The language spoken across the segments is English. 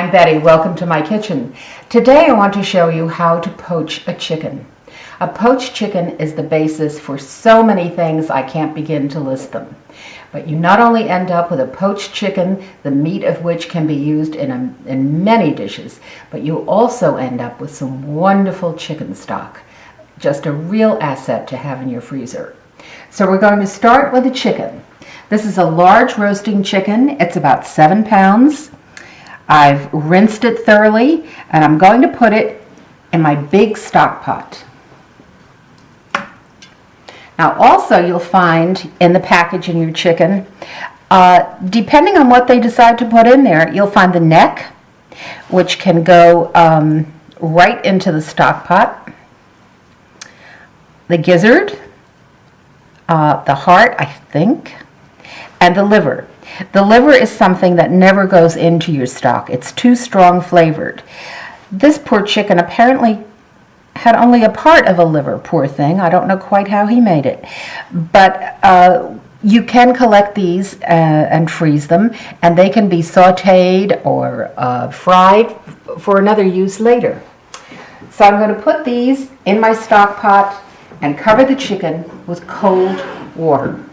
I'm Betty. Welcome to my kitchen. Today I want to show you how to poach a chicken. A poached chicken is the basis for so many things I can't begin to list them. But you not only end up with a poached chicken, the meat of which can be used in many dishes, but you also end up with some wonderful chicken stock. Just a real asset to have in your freezer. So we're going to start with the chicken. This is a large roasting chicken. It's about 7 pounds. I've rinsed it thoroughly, and I'm going to put it in my big stock pot. Now also you'll find in the package in your chicken, depending on what they decide to put in there, you'll find the neck, which can go right into the stock pot, the gizzard, the heart, I think, and the liver. The liver is something that never goes into your stock. It's too strong flavored. This poor chicken apparently had only a part of a liver, poor thing. I don't know quite how he made it. But you can collect these and freeze them, and they can be sauteed or fried for another use later. So I'm going to put these in my stock pot and cover the chicken with cold water.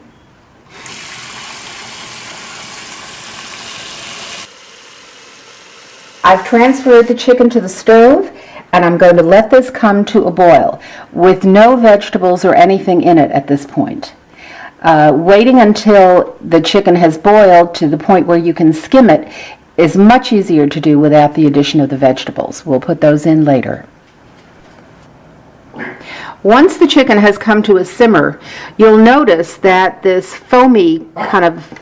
I've transferred the chicken to the stove, and I'm going to let this come to a boil with no vegetables or anything in it at this point. Waiting until the chicken has boiled to the point where you can skim it is much easier to do without the addition of the vegetables. We'll put those in later. Once the chicken has come to a simmer, you'll notice that this foamy kind of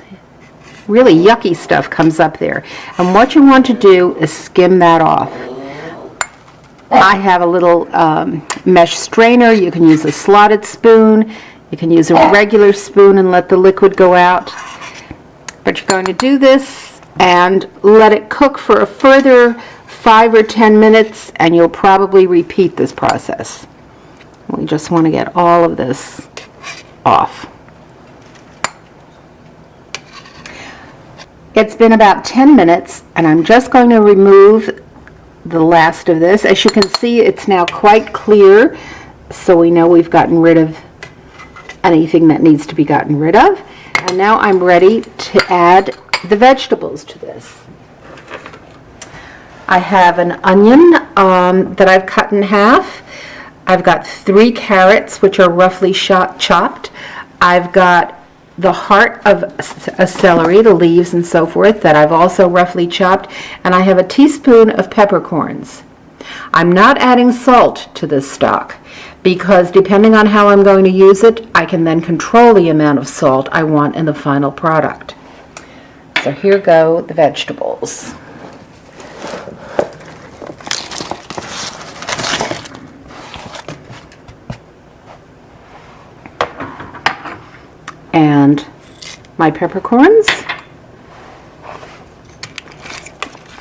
really yucky stuff comes up there. And what you want to do is skim that off. I have a little mesh strainer. You can use a slotted spoon. You can use a regular spoon and let the liquid go out. But you're going to do this and let it cook for a further 5 or 10 minutes, and you'll probably repeat this process. We just want to get all of this off. It's been about 10 minutes, and I'm just going to remove the last of this. As you can see, it's now quite clear, so we know we've gotten rid of anything that needs to be gotten rid of. And now I'm ready to add the vegetables to this. I have an onion that I've cut in half. I've got 3 carrots, which are roughly chopped. I've got the heart of a celery, the leaves and so forth, that I've also roughly chopped, and I have a teaspoon of peppercorns. I'm not adding salt to this stock because depending on how I'm going to use it, I can then control the amount of salt I want in the final product. So here go the vegetables. And my peppercorns.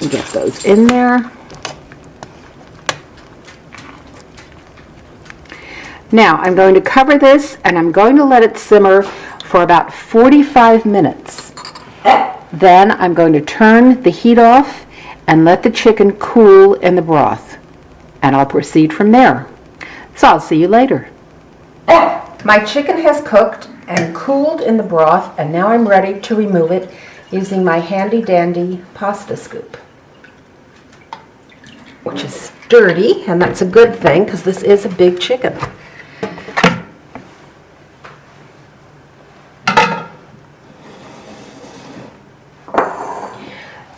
Get those in there. Now I'm going to cover this, and I'm going to let it simmer for about 45 minutes. Then I'm going to turn the heat off and let the chicken cool in the broth, and I'll proceed from there. So I'll see you later. My chicken has cooked and cooled in the broth, and now I'm ready to remove it using my handy dandy pasta scoop, which is sturdy, and that's a good thing because this is a big chicken.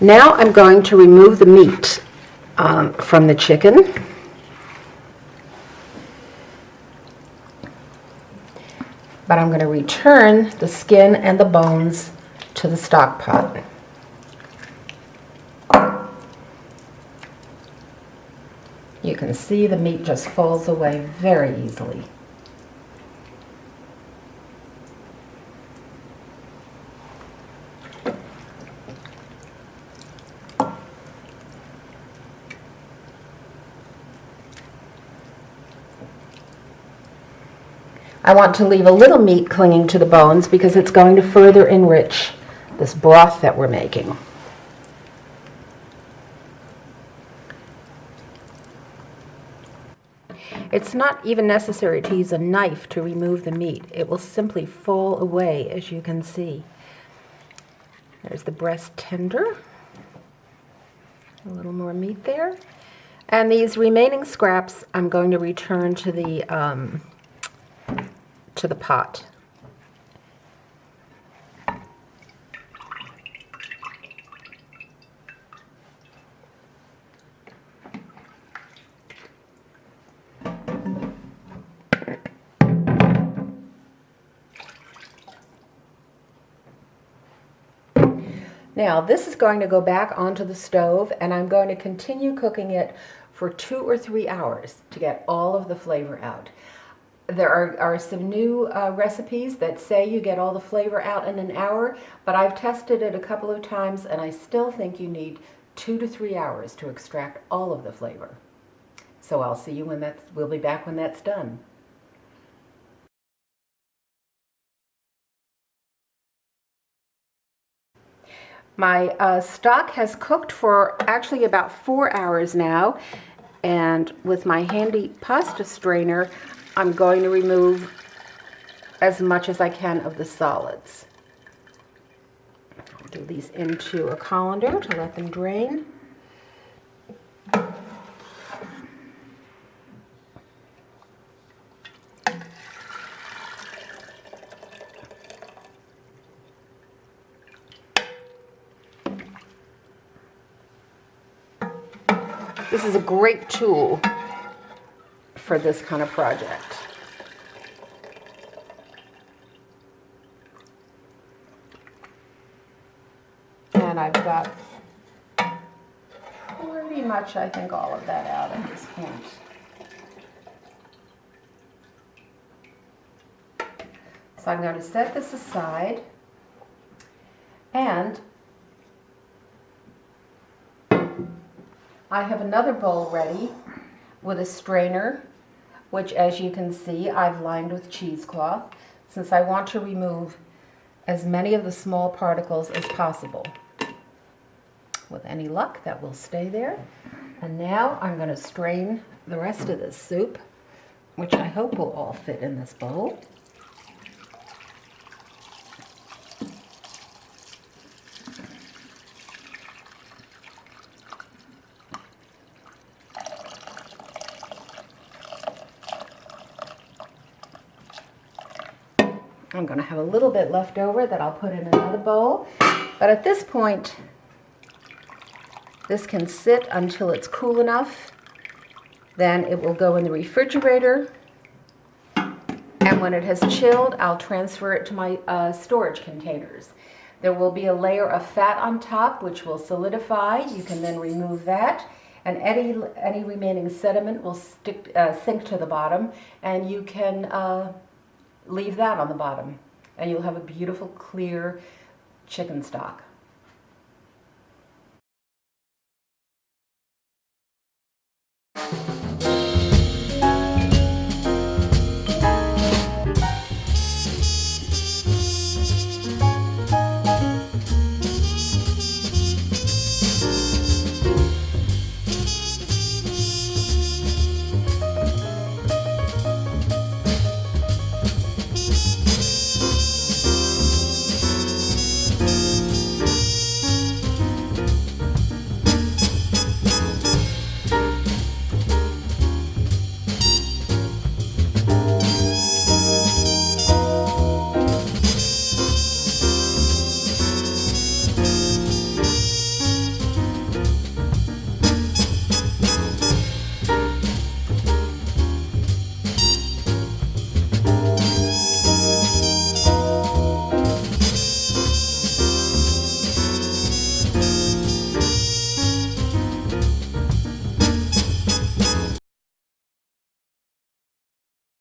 Now I'm going to remove the meat from the chicken. But I'm going to return the skin and the bones to the stock pot. You can see the meat just falls away very easily. I want to leave a little meat clinging to the bones because it's going to further enrich this broth that we're making. It's not even necessary to use a knife to remove the meat. It will simply fall away, as you can see. There's the breast tender. A little more meat there. And these remaining scraps I'm going to return to the pot. Now this is going to go back onto the stove, and I'm going to continue cooking it for 2 or 3 hours to get all of the flavor out. There are some new recipes that say you get all the flavor out in an hour, but I've tested it a couple of times and I still think you need 2 to 3 hours to extract all of the flavor. So I'll see you when we'll be back when that's done. My stock has cooked for actually about 4 hours now, and with my handy pasta strainer, I'm going to remove as much as I can of the solids. I'll do these into a colander to let them drain. This is a great tool for this kind of project. And I've got pretty much, I think, all of that out at this point. So I'm going to set this aside, and I have another bowl ready with a strainer, which, as you can see, I've lined with cheesecloth, since I want to remove as many of the small particles as possible. With any luck, that will stay there. And now I'm going to strain the rest of this soup, which I hope will all fit in this bowl. I'm going to have a little bit left over that I'll put in another bowl. But at this point, this can sit until it's cool enough. Then it will go in the refrigerator. And when it has chilled, I'll transfer it to my storage containers. There will be a layer of fat on top, which will solidify. You can then remove that. And any remaining sediment will sink to the bottom. And you can leave that on the bottom, and you'll have a beautiful, clear chicken stock.